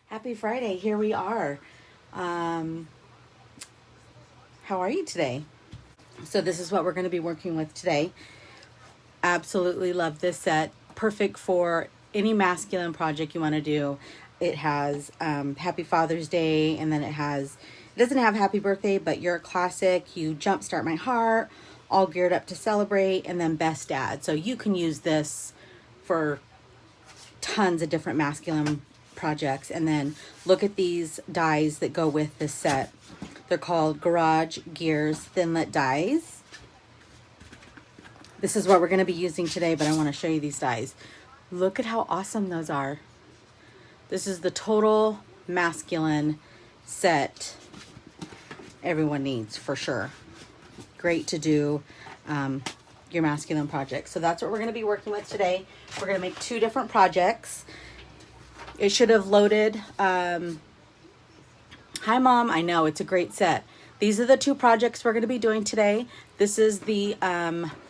Happy Friday. Here we are. How are you today? So this is what we're going to be working with today. Absolutely love this set. Perfect for any masculine project you want to do. It has Happy Father's Day, and then it doesn't have Happy Birthday, but You're a Classic, You Jumpstart My Heart, All Geared Up to Celebrate, and then Best Dad. So you can use this for tons of different masculine projects. And then look at these dies that go with this set. They're called Garage Gears Thinlet dies. This is what we're going to be using today, but I want to show you these dies. Look at how awesome those are. This is the total masculine set everyone needs for sure. Great to do your masculine project. So that's what we're going to be working with today. We're going to make 2 different projects. It should have loaded. Hi, Mom. I know, it's a great set. These are the 2 projects we're going to be doing today. This is the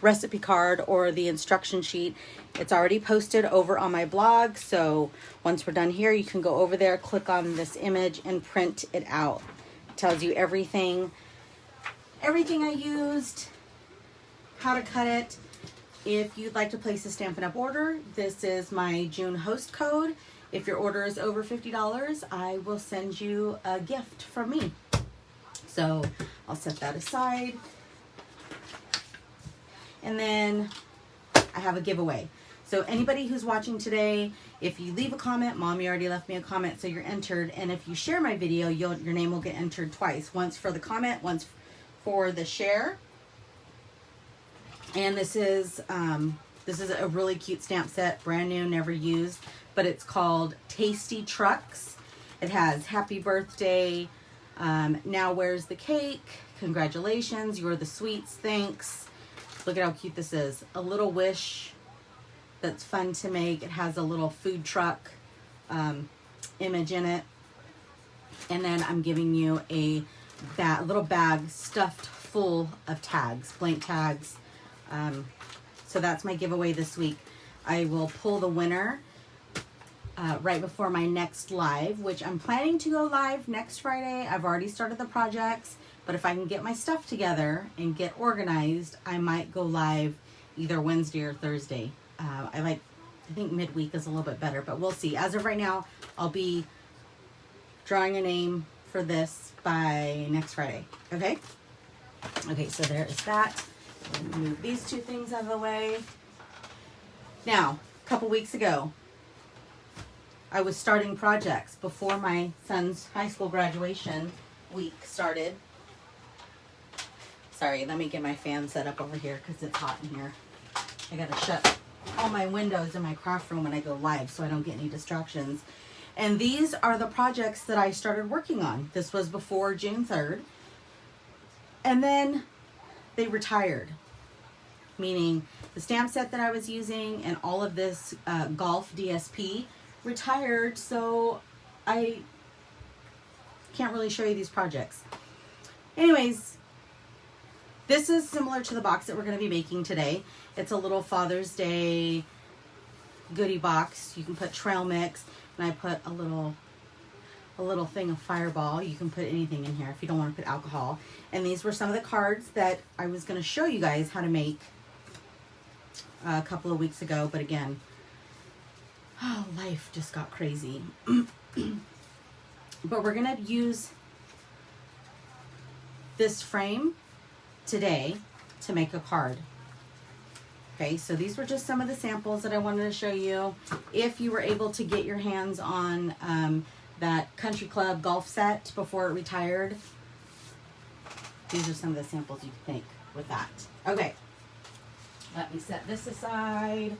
recipe card or the instruction sheet. It's already posted over on my blog. So once we're done here, you can go over there, click on this image, and print it out. It tells you everything I used, how to cut it. If you'd like to place a Stampin' Up! Order, this is my June host code. If your order is over $50, I will send you a gift from me. So I'll set that aside. And then I have a giveaway. So anybody who's watching today, if you leave a comment, Mom, you already left me a comment, so you're entered. And if you share my video, your name will get entered twice. Once for the comment, once for the share. And this is a really cute stamp set, brand new, never used, but it's called Tasty Trucks. It has Happy Birthday, Now Where's the Cake, Congratulations, You're the Sweets, Thanks. Look at how cute this is. A little wish that's fun to make. It has a little food truck image in it. And then I'm giving you a little bag stuffed full of tags, blank tags. So that's my giveaway this week. I will pull the winner right before my next live, which I'm planning to go live next Friday. I've already started the projects, but if I can get my stuff together and get organized, I might go live either Wednesday or Thursday. I think midweek is a little bit better, but we'll see. As of right now, I'll be drawing a name for this by next Friday. Okay? Okay, so there is that. Move these 2 things out of the way. Now, a couple weeks ago, I was starting projects before my son's high school graduation week started. Sorry, let me get my fan set up over here because it's hot in here. I gotta shut all my windows in my craft room when I go live so I don't get any distractions. And these are the projects that I started working on. This was before June 3rd. And then they retired, meaning the stamp set that I was using and all of this golf DSP retired, so I can't really show you these projects. Anyways, this is similar to the box that we're going to be making today. It's a little Father's Day goodie box. You can put trail mix, and I put a little thing of Fireball. You can put anything in here if you don't want to put alcohol. And these were some of the cards that I was going to show you guys how to make a couple of weeks ago. But again, life just got crazy. But we're going to use this frame today to make a card. Okay, so these were just some of the samples that I wanted to show you. If you were able to get your hands on that Country Club golf set before it retired, these are some of the samples you can make with that. Okay, let me set this aside.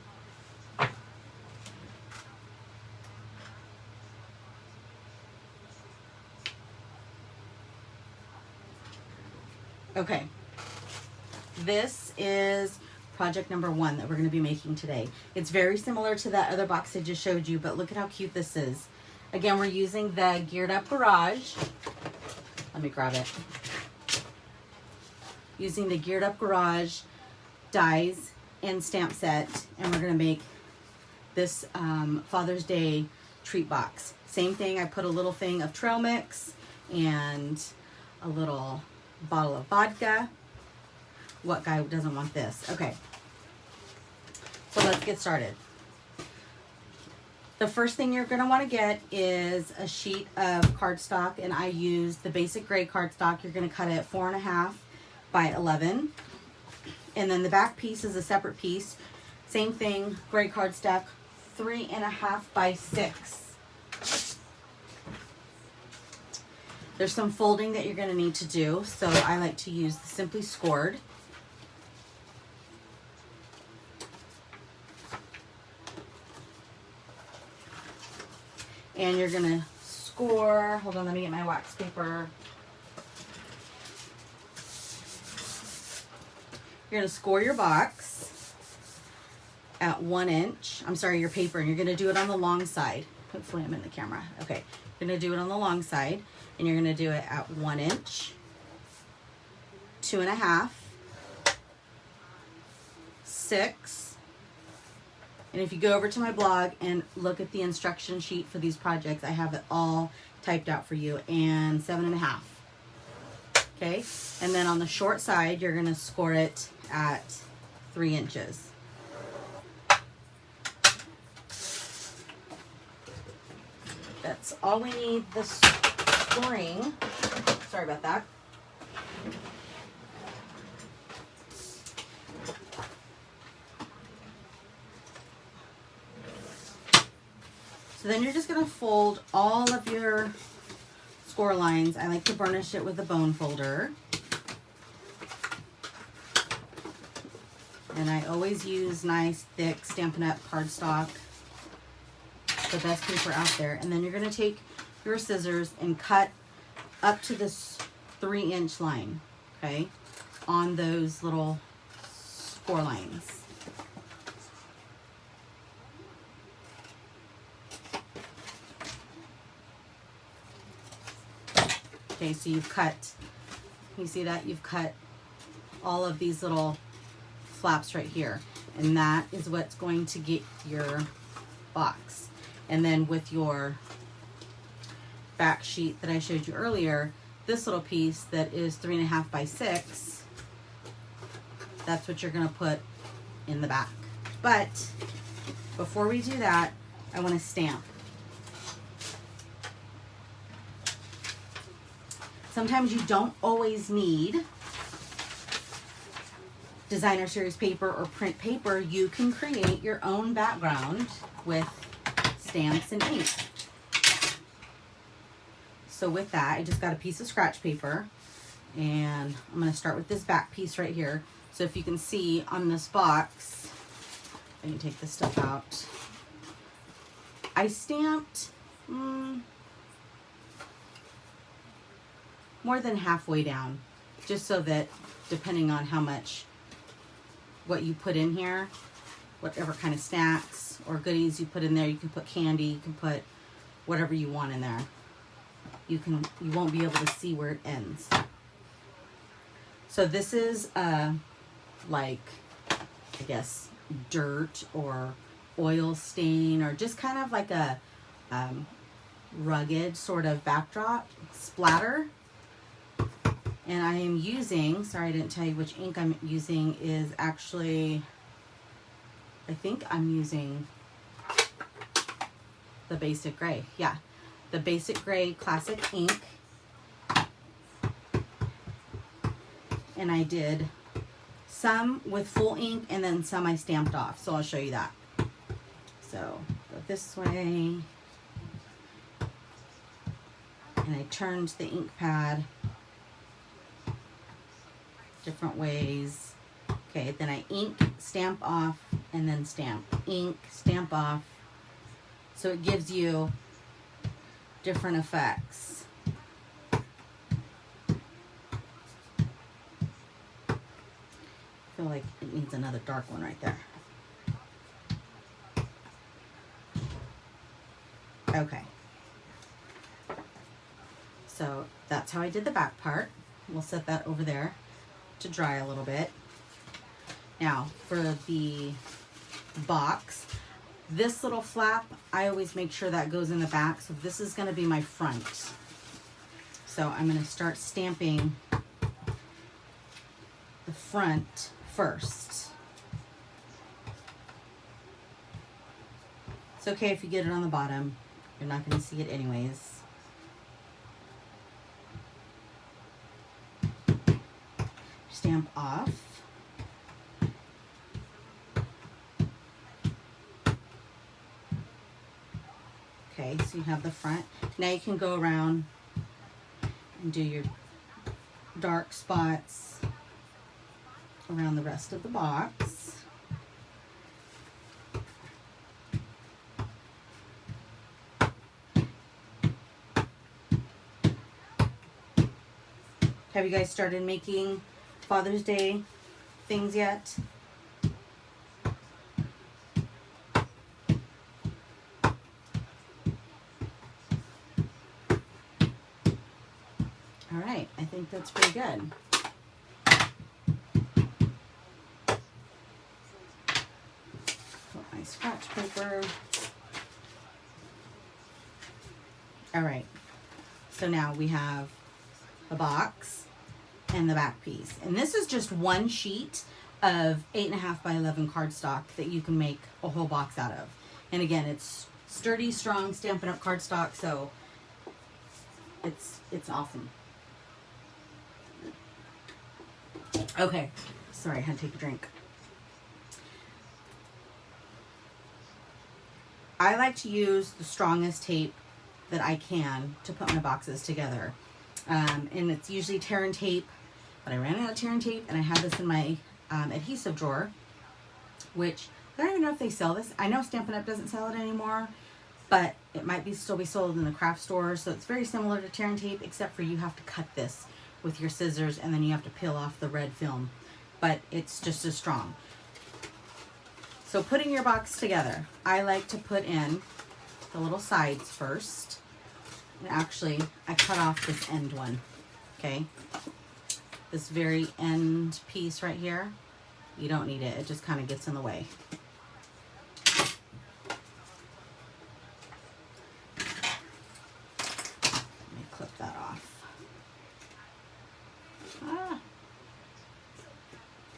Okay, this is project number 1 that we're going to be making today. It's very similar to that other box I just showed you, but look at how cute this is. Again, we're using the Geared Up Garage. Let me grab it. Using the Geared Up Garage dies and stamp set, and we're going to make this Father's Day treat box. Same thing, I put a little thing of trail mix and a little bottle of vodka. What guy doesn't want this? Okay, so let's get started. The first thing you're going to want to get is a sheet of cardstock, and I used the basic gray cardstock. You're going to cut it 4.5 by 11, and then the back piece is a separate piece. Same thing, gray cardstock, 3.5 by 6. There's some folding that you're going to need to do, so I like to use the Simply Scored. And you're going to score, hold on, let me get my wax paper. You're going to score your box at 1 inch. I'm sorry, your paper, and you're going to do it on the long side. Hopefully I'm in the camera. Okay, you're going to do it on the long side, and you're going to do it at 1 inch, 2.5, 6. And if you go over to my blog and look at the instruction sheet for these projects, I have it all typed out for you, and 7.5. Okay, and then on the short side, you're going to score it at 3 inches. That's all we need the scoring. Sorry about that. So then you're just going to fold all of your score lines. I like to burnish it with a bone folder. And I always use nice, thick Stampin' Up! Cardstock. The best paper out there. And then you're going to take your scissors and cut up to this 3-inch line, okay, on those little score lines. Okay, so you've cut, you see that? You've cut all of these little flaps right here. And that is what's going to get your box. And then with your back sheet that I showed you earlier, this little piece that is 3.5 by 6, that's what you're going to put in the back. But before we do that, I want to stamp. Sometimes you don't always need designer series paper or print paper. You can create your own background with stamps and ink. So with that, I just got a piece of scratch paper, and I'm going to start with this back piece right here. So if you can see on this box, I can take this stuff out. I stamped more than halfway down, just so that depending on how much, what you put in here, whatever kind of snacks or goodies you put in there, you can put candy, you can put whatever you want in there. You won't be able to see where it ends. So this is like, I guess, dirt or oil stain, or just kind of like a rugged sort of backdrop splatter. And I am using, sorry I didn't tell you which ink I'm using, is actually, I think I'm using the basic gray. Yeah, the basic gray classic ink. And I did some with full ink and then some I stamped off. So I'll show you that. So go this way. And I turned the ink pad different ways. Okay, then I ink, stamp off, and then stamp. Ink, stamp off. So it gives you different effects. I feel like it needs another dark one right there. Okay. So that's how I did the back part. We'll set that over there to dry a little bit. Now for the box, This little flap, I always make sure that goes in the back. So this is going to be my front. So I'm going to start stamping the front first. It's okay if you get it on the bottom. You're not going to see it anyways. Stamp off. Okay, so you have the front. Now you can go around and do your dark spots around the rest of the box. Have you guys started making Father's Day things yet? All right, I think that's pretty good. Put my scratch paper. All right, so now we have the box and the back piece. And this is just one sheet of 8.5 by 11 cardstock that you can make a whole box out of. And again, it's sturdy, strong, Stampin' Up! Cardstock, so it's awesome. Okay, sorry, I had to take a drink. I like to use the strongest tape that I can to put my boxes together. And it's usually tear and tape, but I ran out of tear and tape, and I have this in my adhesive drawer, which I don't even know if they sell this. I know Stampin' Up! Doesn't sell it anymore, but it might still be sold in the craft store. So it's very similar to tear and tape, except for you have to cut this with your scissors, and then you have to peel off the red film, but it's just as strong. So putting your box together, I like to put in the little sides first. And actually, I cut off this end one, okay? This very end piece right here, you don't need it. It just kind of gets in the way. Let me clip that off.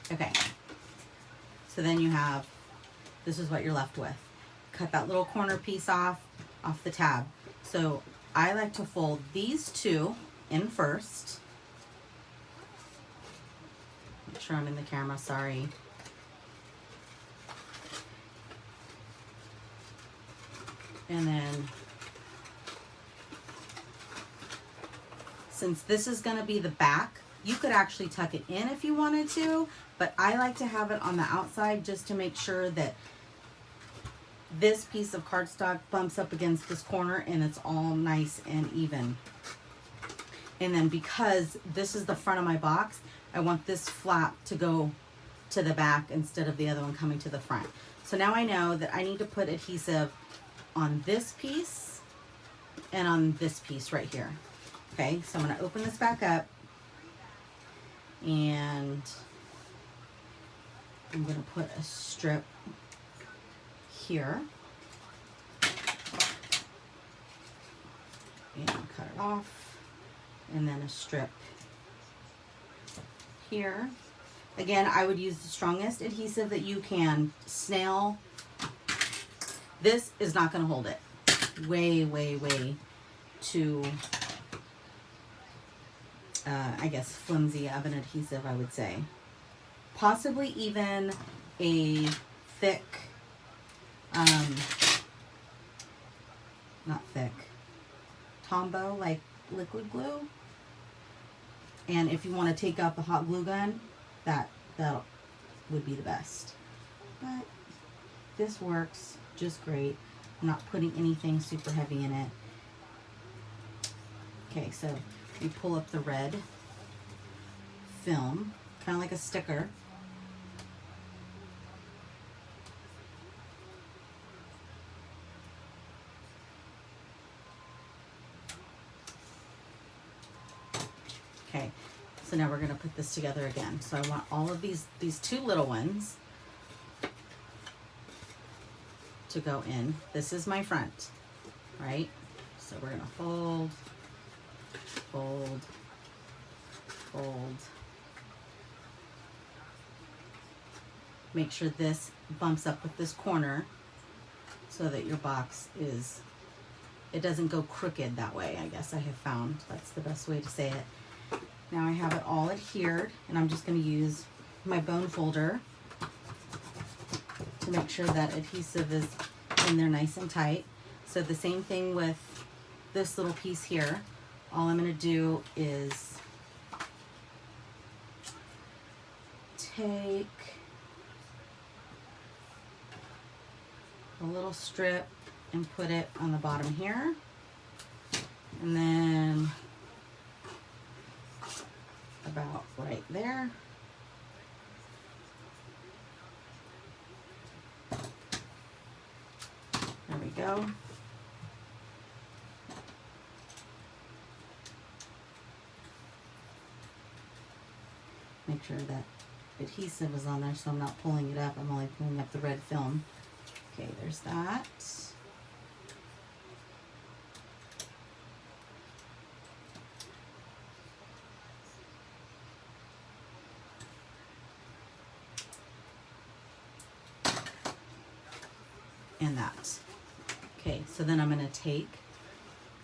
Okay, so then you have, this is what you're left with. Cut that little corner piece off the tab. So I like to fold these two in first. Make sure I'm in the camera, sorry. And then, since this is going to be the back, you could actually tuck it in if you wanted to, but I like to have it on the outside just to make sure that this piece of cardstock bumps up against this corner and it's all nice and even. And then because this is the front of my box, I want this flap to go to the back instead of the other one coming to the front. So now I know that I need to put adhesive on this piece and on this piece right here. Okay, so I'm going to open this back up, and I'm going to put a strip here and cut it off, and then a strip here. Again, I would use the strongest adhesive that you can. Snail. This is not going to hold it. Way, way, way too, I guess, flimsy of an adhesive, I would say. Possibly even a thick, not thick, Tombow, like liquid glue. And if you want to take out the hot glue gun, that would be the best. But this works just great. I'm not putting anything super heavy in it. Okay, so you pull up the red film, kind of like a sticker. Okay, so now we're going to put this together again. So I want all of these two little ones. to go in. This is my front, right? So we're gonna fold, fold, fold. Make sure this bumps up with this corner so that your box is, it doesn't go crooked that way, I guess I have found. That's the best way to say it. Now I have it all adhered, and I'm just going to use my bone folder to make sure that adhesive is in there nice and tight. So the same thing with this little piece here. All I'm going to do is take a little strip and put it on the bottom here, and then about right there. There we go. Make sure that adhesive is on there so I'm not pulling it up. I'm only pulling up the red film. Okay, there's that. And that. Okay, so then I'm going to take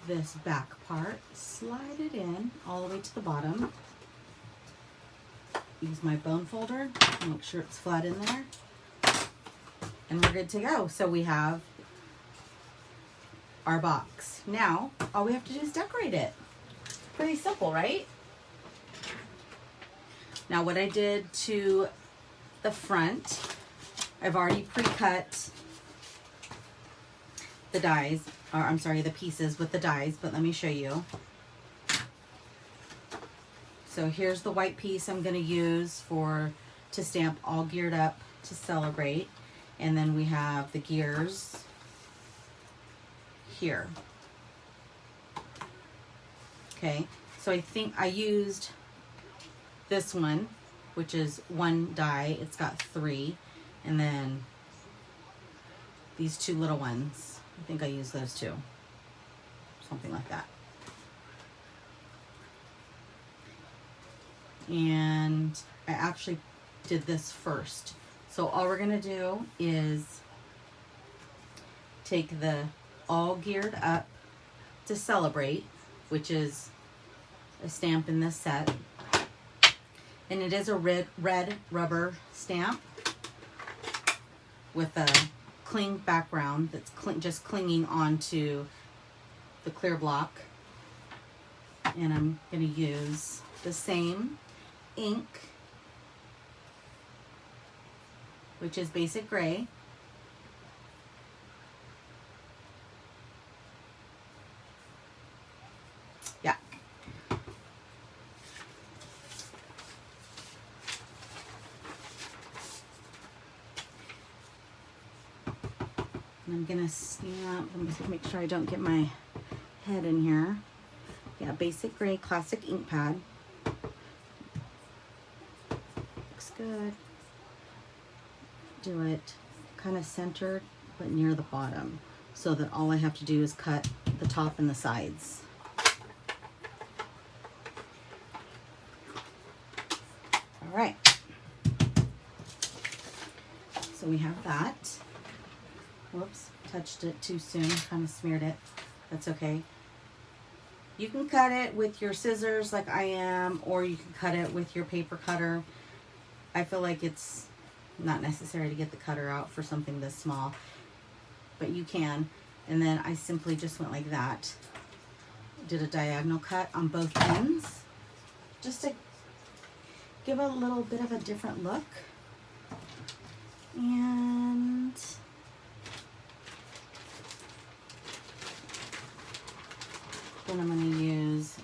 this back part, slide it in all the way to the bottom. Use my bone folder, make sure it's flat in there. And we're good to go. So we have our box. Now, all we have to do is decorate it. Pretty simple, right? Now what I did to the front, I've already pre-cut the dies, or I'm sorry, the pieces with the dies, but let me show you. So here's the white piece I'm going to use to stamp All Geared Up to Celebrate. And then we have the gears here. Okay, so I think I used this one, which is one die. It's got 3. And then these 2 little ones. I think I used those 2. Something like that. And I actually did this first. So all we're gonna do is take the All Geared Up to Celebrate, which is a stamp in this set. And it is a red rubber stamp with a cling background that's just clinging onto the clear block. And I'm gonna use the same ink, which is basic gray. Yeah. And I'm gonna stamp, let me just make sure I don't get my head in here. Yeah, basic gray classic ink pad. Looks good. Do it kind of centered but near the bottom so that all I have to do is cut the top and the sides. All right, so we have that. Whoops, touched it too soon, kind of smeared it. That's okay. You can cut it with your scissors like I am, or you can cut it with your paper cutter. I feel like it's not necessary to get the cutter out for something this small, but you can. And then I simply just went like that. Did a diagonal cut on both ends just to give a little bit of a different look. And then I'm going to use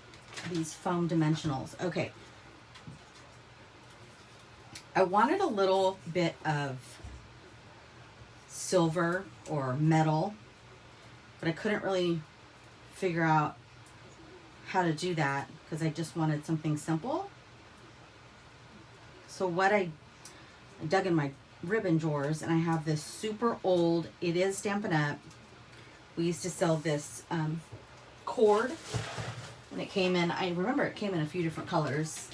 these foam dimensionals. Okay. I wanted a little bit of silver or metal, but I couldn't really figure out how to do that because I just wanted something simple. So what I dug in my ribbon drawers, and I have this super old, it is Stampin' Up. We used to sell this cord, and it came in, I remember it came in a few different colors.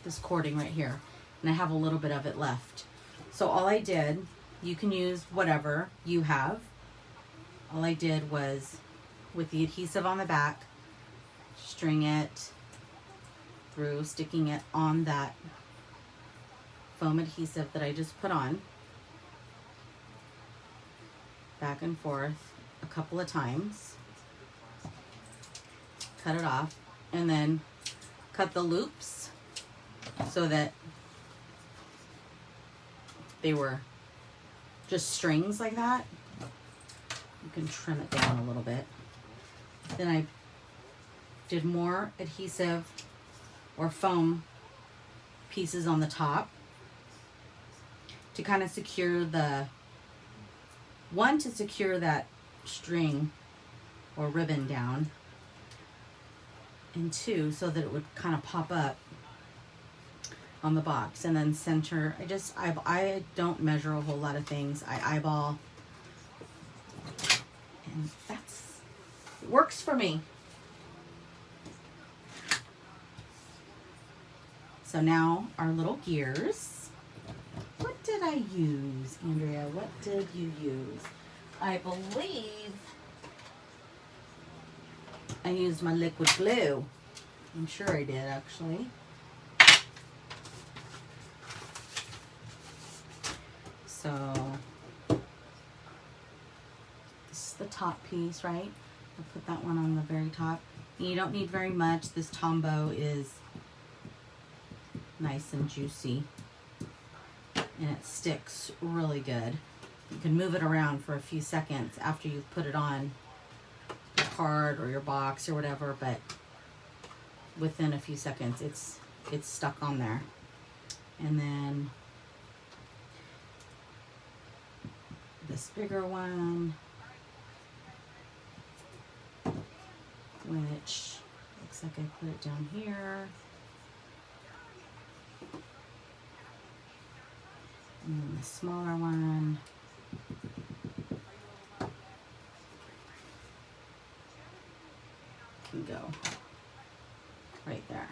This cording right here, and I have a little bit of it left. So all I did, you can use whatever you have. All I did was, with the adhesive on the back, string it through, sticking it on that foam adhesive that I just put on, back and forth a couple of times, cut it off, and then cut the loops so that they were just strings like that. You can trim it down a little bit. Then I did more adhesive or foam pieces on the top to kind of secure the, one, to secure that string or ribbon down, and two, so that it would kind of pop up on the box. And then center, I don't measure a whole lot of things. I eyeball, and it works for me. So now our little gears. What did I use, Andrea? What did you use? I believe I used my liquid glue. I'm sure I did, actually. So this is the top piece, right? I'll put that one on the very top. And you don't need very much. This Tombow is nice and juicy, and it sticks really good. You can move it around for a few seconds after you've put it on your card or your box or whatever, but within a few seconds it's stuck on there. And then this bigger one, which looks like I put it down here. And then the smaller one. Can go right there.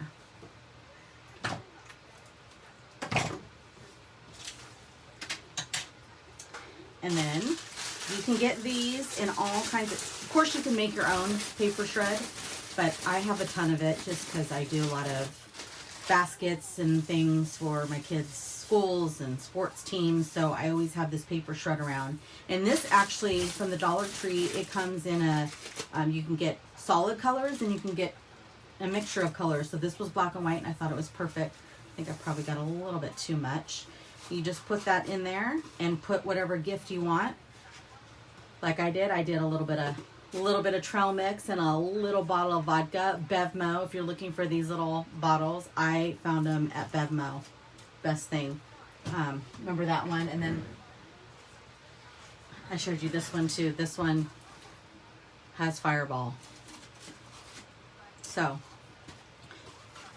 And then you can get these in all kinds of course you can make your own paper shred, but I have a ton of it just because I do a lot of baskets and things for my kids' schools and sports teams, so I always have this paper shred around. And this actually, from the Dollar Tree, it comes in a, you can get solid colors and you can get a mixture of colors. So this was black and white, and I thought it was perfect. I think I probably got a little bit too much. You just put that in there and put whatever gift you want. Like I did a little bit of trail mix and a little bottle of vodka. Bevmo, if you're looking for these little bottles, I found them at Bevmo. Best thing. Remember that one? And then I showed you this one too. This one has Fireball. So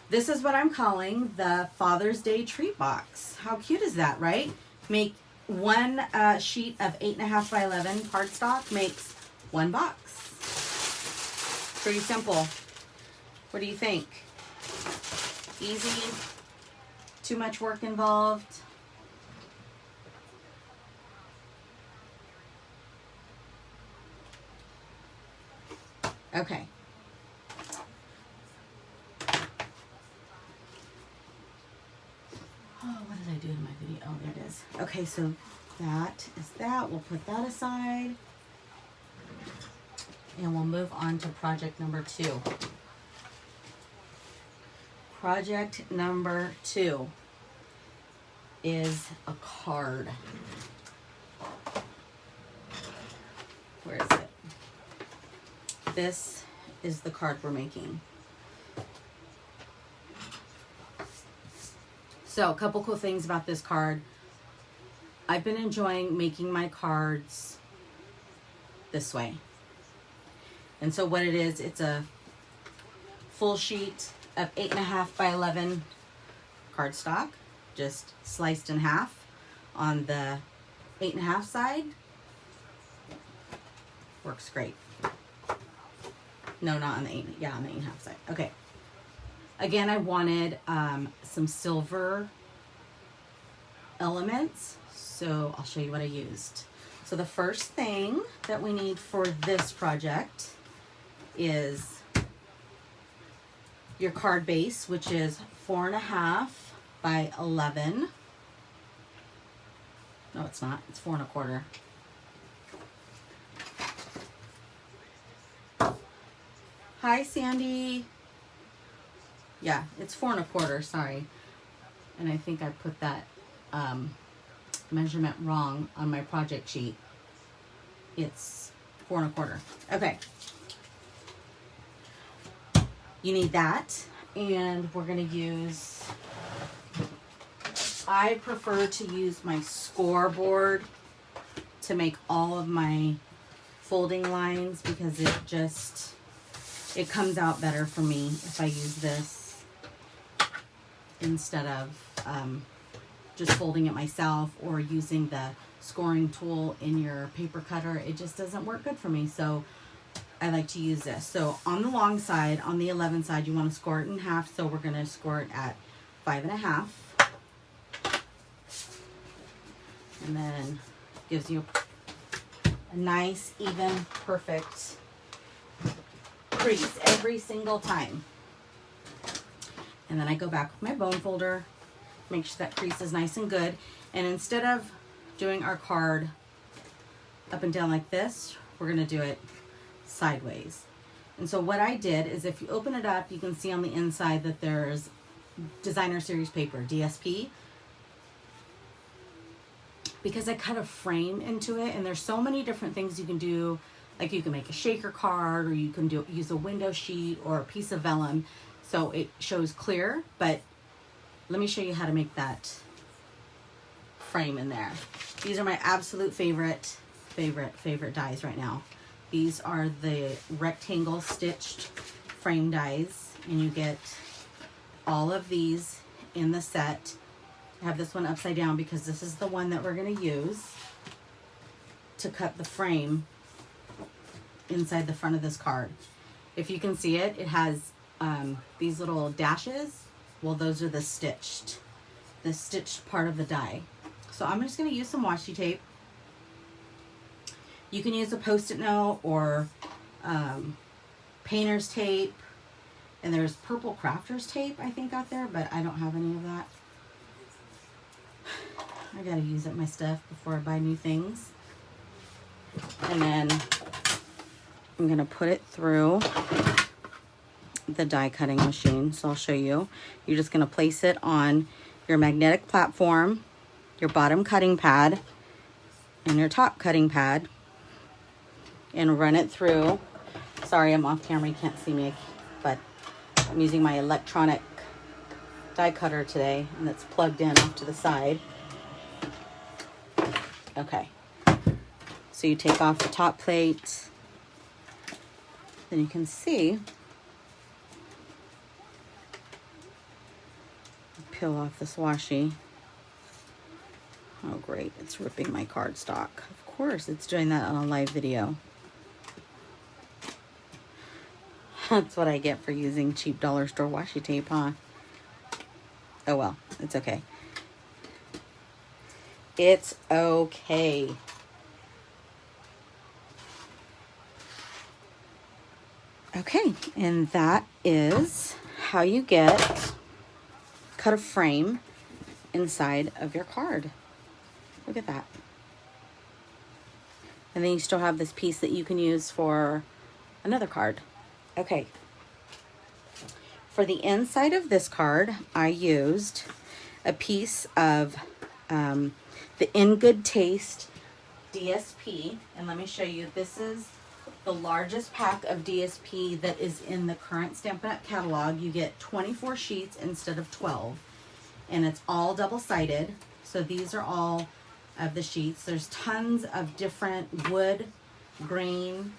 this is what I'm calling the Father's Day treat box. How cute is that, right? Make one sheet of 8.5 by 11 cardstock makes one box. Pretty simple. What do you think? Easy? Too much work involved? Okay. Oh, what did I do in my video? Oh, there it is. Okay, so that is that. We'll put that aside. And we'll move on to project number 2. Project number 2 is a card. Where is it? This is the card we're making. So a couple cool things about this card. I've been enjoying making my cards this way. And so what it is, it's a full sheet of 8.5 by 11 cardstock, just sliced in half on the 8.5 side. Works great. No, not on the 8, yeah, on the 8.5 side. Okay. Again, I wanted some silver elements, so I'll show you what I used. So the first thing that we need for this project is your card base, which is 4.5 by 11. No, it's not. It's 4.25. Hi, Sandy. Yeah, it's 4.25. Sorry, and I think I put that measurement wrong on my project sheet. It's 4.25. Okay. You need that, and we're going to use, I prefer to use my scoreboard to make all of my folding lines because it comes out better for me if I use this instead of just folding it myself or using the scoring tool in your paper cutter. It just doesn't work good for me, so I like to use this. So on the long side, on the 11 side, you want to score it in half. So we're going to score it at 5.5. And then gives you a nice, even, perfect crease every single time. And then I go back with my bone folder, make sure that crease is nice and good. And instead of doing our card up and down like this, we're going to do it sideways. And so what I did is, if you open it up, you can see on the inside that there's designer series paper, DSP, because I cut a frame into it, and there's so many different things you can do. Like you can make a shaker card, or you can use a window sheet or a piece of vellum so it shows clear. But let me show you how to make that frame in there. These are my absolute favorite dies right now. These are the rectangle stitched frame dies, and you get all of these in the set. I have this one upside down because this is the one that we're going to use to cut the frame inside the front of this card. If you can see it, it has these little dashes. Well, those are the stitched part of the die. So I'm just going to use some washi tape. You can use a Post-it note or painter's tape. And there's purple crafter's tape, I think, out there, but I don't have any of that. I gotta use up my stuff before I buy new things. And then I'm gonna put it through the die cutting machine. So I'll show you. You're just gonna place it on your magnetic platform, your bottom cutting pad, and your top cutting pad, and run it through. Sorry, I'm off camera, you can't see me, but I'm using my electronic die cutter today, and it's plugged in off to the side. Okay, so you take off the top plate, then you can see, peel off this washi. Oh great, it's ripping my cardstock. Of course, it's doing that on a live video. That's what I get for using cheap dollar store washi tape, huh? Oh well, it's okay. It's okay. Okay, and that is how you cut a frame inside of your card. Look at that. And then you still have this piece that you can use for another card. Okay. For the inside of this card, I used a piece of the In Good Taste DSP. And let me show you, this is the largest pack of DSP that is in the current Stampin' Up! Catalog. You get 24 sheets instead of 12. And it's all double-sided. So these are all of the sheets. There's tons of different wood, green,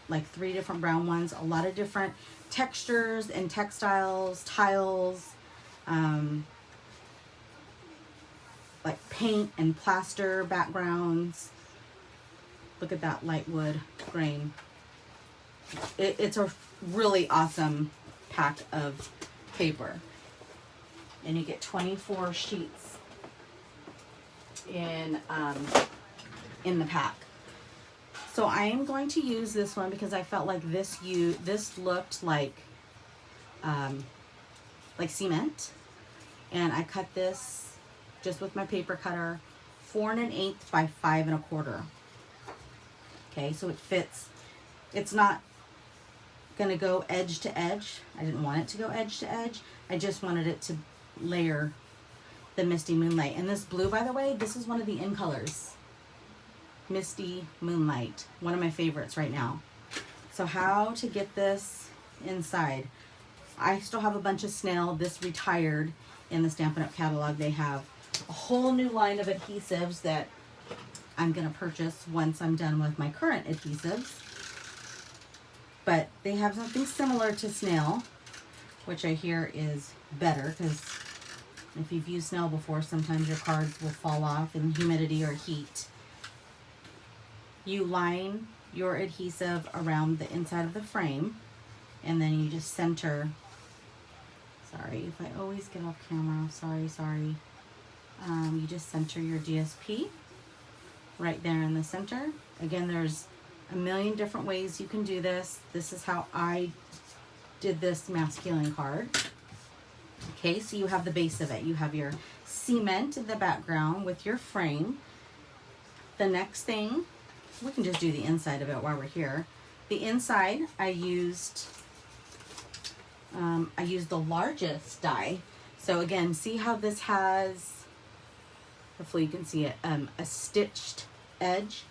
like 3 different brown ones, a lot of different textures and textiles, tiles, like paint and plaster backgrounds. Look at that light wood grain. It's a really awesome pack of paper. And you get 24 sheets in the pack. So I am going to use this one because I felt like this looked like cement. And I cut this just with my paper cutter, 4 1/8 by 5 1/4. Okay, so it fits. It's not gonna go edge to edge. I didn't want it to go edge to edge. I just wanted it to layer the Misty Moonlight. And this blue, by the way, this is one of the in colors. Misty Moonlight, one of my favorites right now. So how to get this inside? I still have a bunch of snail. This retired in the Stampin' Up! Catalog. They have a whole new line of adhesives that I'm going to purchase once I'm done with my current adhesives. But they have something similar to snail, which I hear is better, because if you've used snail before, sometimes your cards will fall off in humidity or heat. You line your adhesive around the inside of the frame, and then you just center. Sorry if I always get off camera. Sorry. You just center your DSP right there in the center. Again, there's a million different ways you can do this. This is how I did this masculine card. Okay, so you have the base of it. You have your cement in the background with your frame. The next thing, we can just do the inside of it while we're here. The inside, I used the largest die. So again, see how this has, hopefully you can see it, a stitched edge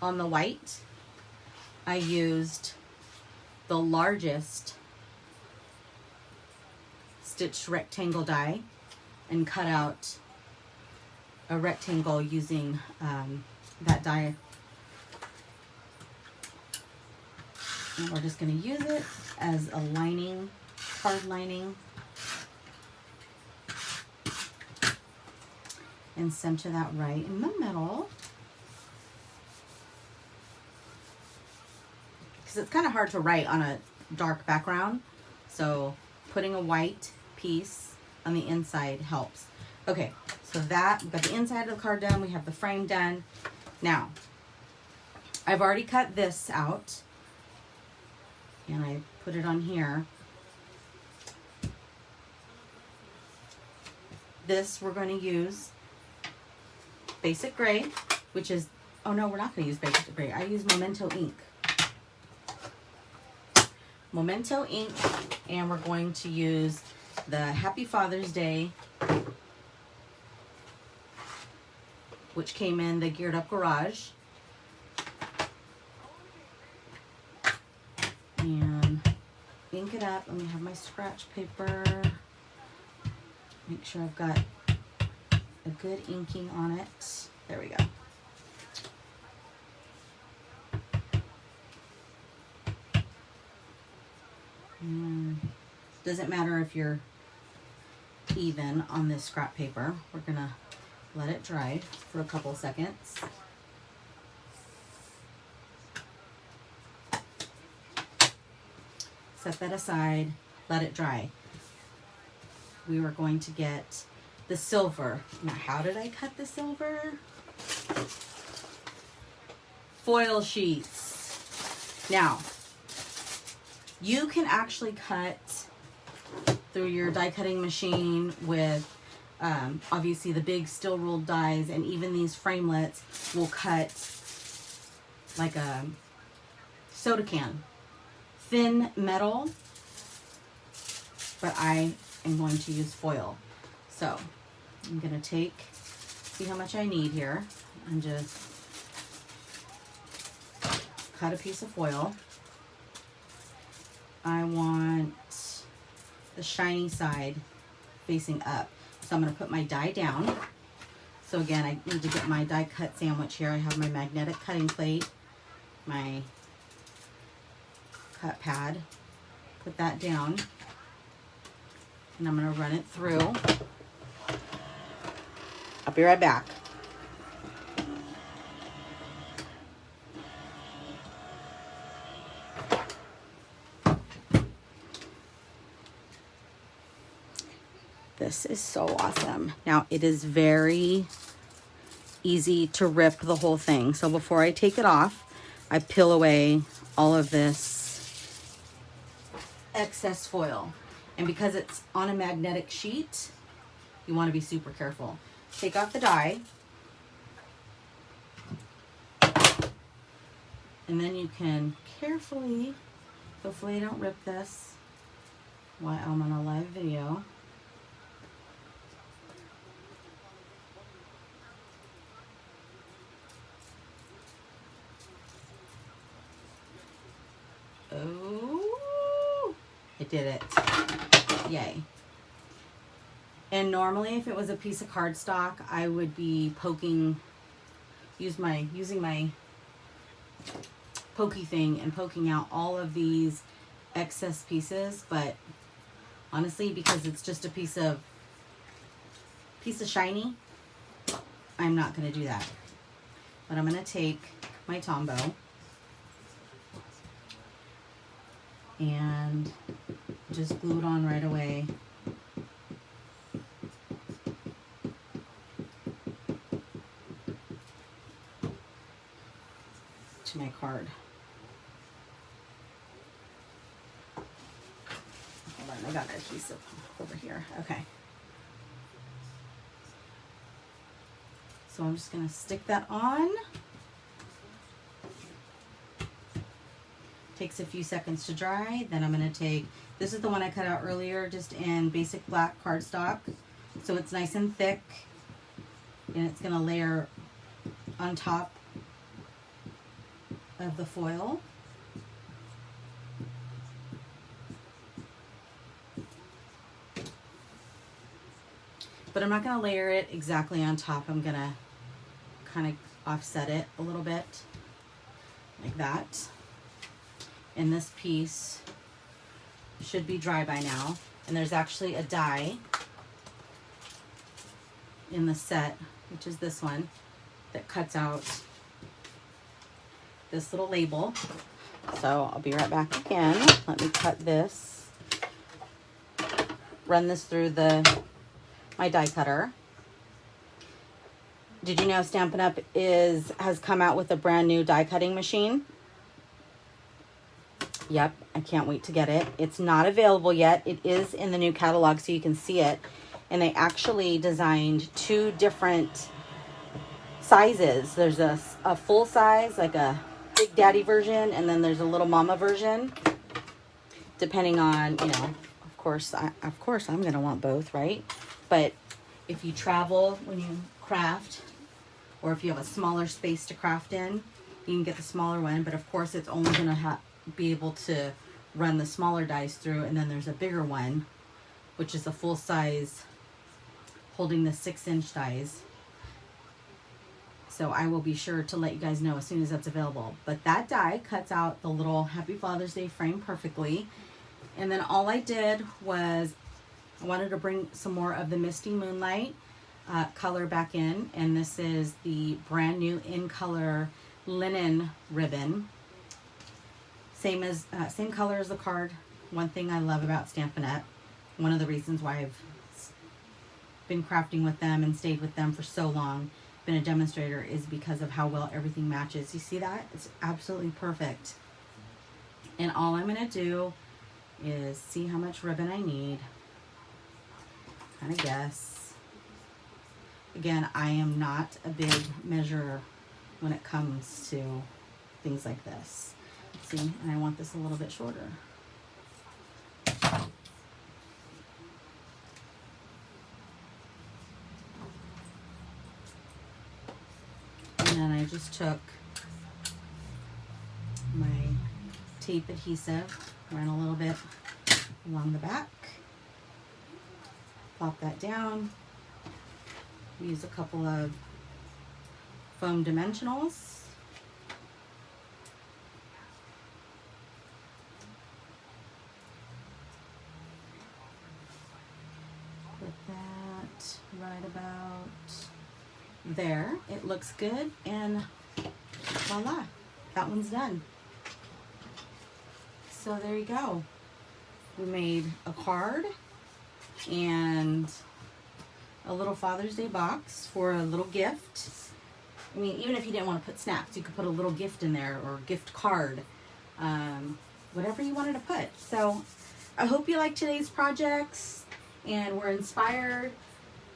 on the white. I used the largest stitched rectangle die and cut out a rectangle using that die. And we're just going to use it as a lining, card lining, and center that right in the middle. Because it's kind of hard to write on a dark background, so putting a white piece on the inside helps. Okay, so that, we've got the inside of the card done, we have the frame done. Now, I've already cut this out, and I put it on here. This we're going to use basic gray, which is, oh no, we're not going to use basic gray. I use Memento ink. Memento ink, and we're going to use the Happy Father's Day, which came in the Geared Up Garage. And ink it up. Let me have my scratch paper. Make sure I've got a good inking on it. There we go. Doesn't matter if you're even on this scrap paper. We're gonna let it dry for a couple seconds. Set that aside, let it dry. We were going to get the silver. Now, how did I cut the silver? Foil sheets. Now, you can actually cut through your die cutting machine with obviously the big steel ruled dies, and even these framelets will cut like a soda can. Thin metal, but I am going to use foil. So I'm going to see how much I need here, and just cut a piece of foil. I want the shiny side facing up. So I'm going to put my die down. So again, I need to get my die cut sandwich here. I have my magnetic cutting plate, my cut pad. Put that down. And I'm going to run it through a be right back. This is so awesome. Now, it is very easy to rip the whole thing. So before I take it off, I peel away all of this excess foil. And because it's on a magnetic sheet, you want to be super careful. Take off the die. And then you can carefully, hopefully I don't rip this while I'm on a live video. Oh, it did it. Yay. And normally if it was a piece of cardstock, I would be using my pokey thing and poking out all of these excess pieces, but honestly, because it's just a piece of shiny, I'm not going to do that. But I'm going to take my Tombow and just glue it on right away. To my card. Hold on, I got adhesive over here. Okay. So I'm just going to stick that on. Takes a few seconds to dry. Then I'm going to take, this is the one I cut out earlier, just in basic black cardstock. So it's nice and thick. And it's going to layer on top of the foil. But I'm not going to layer it exactly on top. I'm going to kind of offset it a little bit like that. And this piece should be dry by now. And there's actually a die in the set, which is this one, that cuts out this little label. So I'll be right back again. Let me cut this, run this through my die cutter. Did you know Stampin' Up! Has come out with a brand new die cutting machine? Yep, I can't wait to get it. It's not available yet. It is in the new catalog so you can see it. And they actually designed 2 different sizes. There's a full size, like a Big Daddy version, and then there's a little mama version. Depending on, you know, of course I'm going to want both, right? But if you travel when you craft, or if you have a smaller space to craft in, you can get the smaller one. But of course it's only going to be able to run the smaller dies through, and then there's a bigger one, which is a full size holding the 6-inch dies. So I will be sure to let you guys know as soon as that's available. But that die cuts out the little Happy Father's Day frame perfectly. And then all I did was I wanted to bring some more of the Misty Moonlight color back in. And this is the brand new in color linen ribbon. Same color as the card. One thing I love about Stampin' Up!, one of the reasons why I've been crafting with them and stayed with them for so long, been a demonstrator, is because of how well everything matches. You see that? It's absolutely perfect. And all I'm going to do is see how much ribbon I need. Kind of guess. Again, I am not a big measurer when it comes to things like this. See, and I want this a little bit shorter. And then I just took my tape adhesive, ran a little bit along the back, plop that down, use a couple of foam dimensionals. Put that right about there. It looks good, and voila, that one's done. So there you go. We made a card and a little Father's Day box for a little gift. I mean, even if you didn't want to put snaps, you could put a little gift in there, or gift card, whatever you wanted to put. So I hope you liked today's projects and were inspired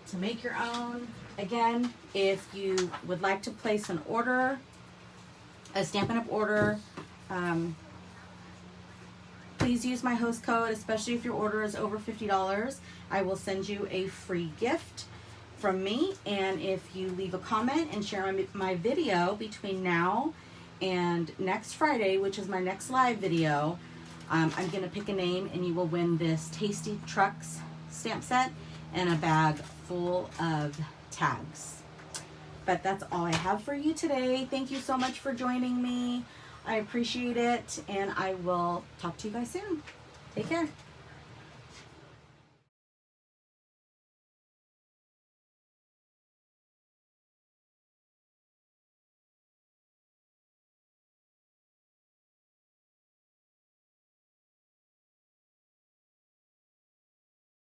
to make your own. Again, if you would like to place an order, a Stampin' Up! Order, please use my host code, especially if your order is over $50. I will send you a free gift from me. And if you leave a comment and share my video between now and next Friday, which is my next live video, I'm going to pick a name and you will win this Tasty Trucks stamp set and a bag full of tags. But that's all I have for you today. Thank you so much for joining me. I appreciate it, and I will talk to you guys soon. Take care.